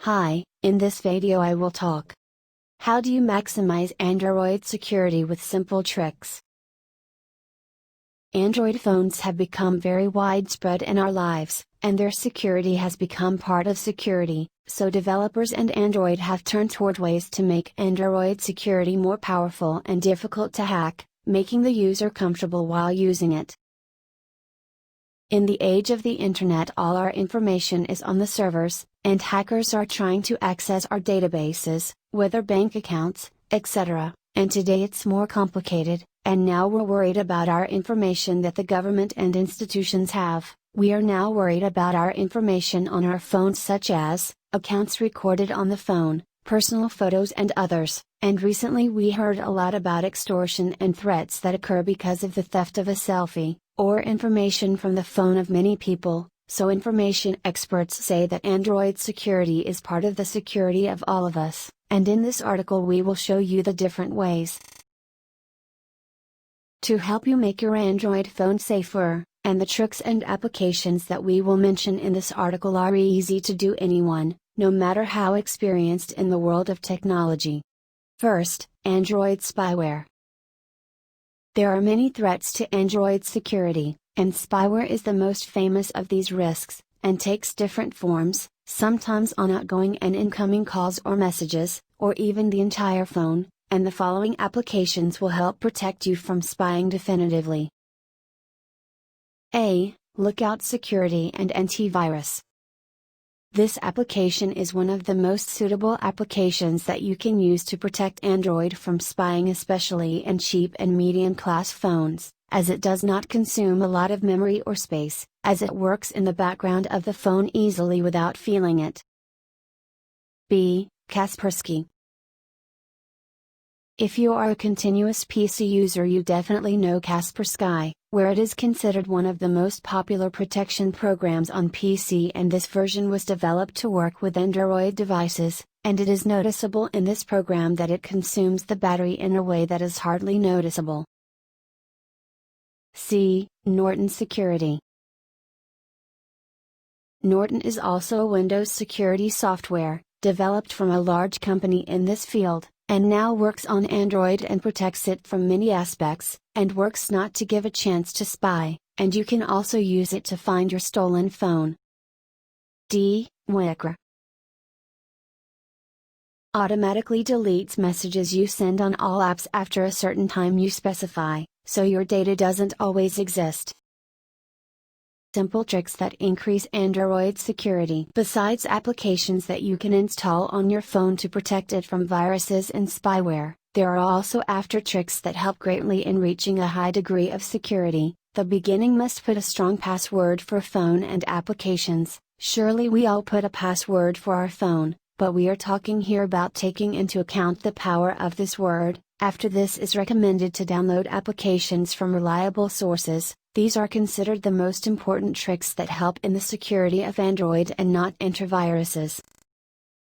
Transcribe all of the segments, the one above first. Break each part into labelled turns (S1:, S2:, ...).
S1: Hi, in this video I will talk. How do you maximize Android security with simple tricks? Android phones have become very widespread in our lives, and their security has become part of security, so developers and Android have turned toward ways to make Android security more powerful and difficult to hack, making the user comfortable while using it. In the age of the internet, all our information is on the servers, and hackers are trying to access our databases, whether bank accounts, etc., and today it's more complicated, and now we're worried about our information that the government and institutions have. We are now worried about our information on our phones, such as accounts recorded on the phone, personal photos and others, and recently we heard a lot about extortion and threats that occur because of the theft of a selfie, or information from the phone of many people. So information experts say that Android security is part of the security of all of us, and in this article we will show you the different ways to help you make your Android phone safer, and the tricks and applications that we will mention in this article are easy to do anyone, no matter how experienced in the world of technology. First, Android spyware. There are many threats to Android security, and spyware is the most famous of these risks, and takes different forms, sometimes on outgoing and incoming calls or messages, or even the entire phone, and the following applications will help protect you from spying definitively. A. Lookout Security and Antivirus. This application is one of the most suitable applications that you can use to protect Android from spying, especially in cheap and medium-class phones, as it does not consume a lot of memory or space, as it works in the background of the phone easily without feeling it. B. Kaspersky. If you are a continuous PC user, you definitely know Kaspersky, where it is considered one of the most popular protection programs on PC, and this version was developed to work with Android devices, and it is noticeable in this program that it consumes the battery in a way that is hardly noticeable. C. Norton Security. Norton is also a Windows security software, developed from a large company in this field, and now works on Android and protects it from many aspects, and works not to give a chance to spy, and you can also use it to find your stolen phone. D. Wicker. Automatically deletes messages you send on all apps after a certain time you specify, so your data doesn't always exist. Simple tricks that increase Android security. Besides applications that you can install on your phone to protect it from viruses and spyware, there are also after tricks that help greatly in reaching a high degree of security. The beginning must put a strong password for phone and applications. Surely we all put a password for our phone, but we are talking here about taking into account the power of this word. After this, is recommended to download applications from reliable sources. These are considered the most important tricks that help in the security of Android and not enter viruses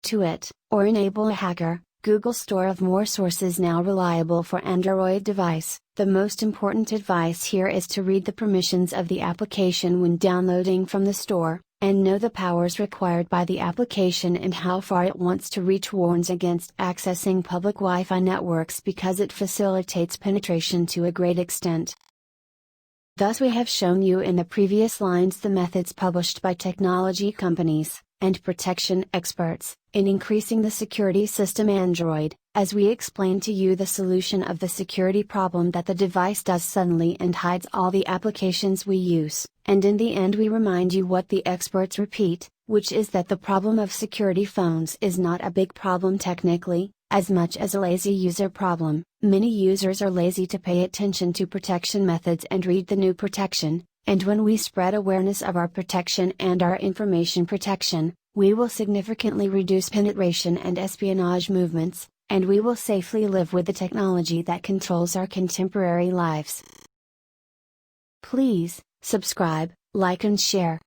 S1: to it, or enable a hacker. Google Store of more sources now reliable for Android device. The most important advice here is to read the permissions of the application when downloading from the store, and know the powers required by the application and how far it wants to reach. Warns against accessing public Wi-Fi networks because it facilitates penetration to a great extent. Thus we have shown you in the previous lines the methods published by technology companies and protection experts in increasing the security system Android, as we explained to you the solution of the security problem that the device does suddenly and hides all the applications we use, and in the end we remind you what the experts repeat, which is that the problem of security phones is not a big problem technically, as much as a lazy user problem. Many users are lazy to pay attention to protection methods and read the new protection, and when we spread awareness of our protection and our information protection, we will significantly reduce penetration and espionage movements, and we will safely live with the technology that controls our contemporary lives. Please, subscribe, like and share.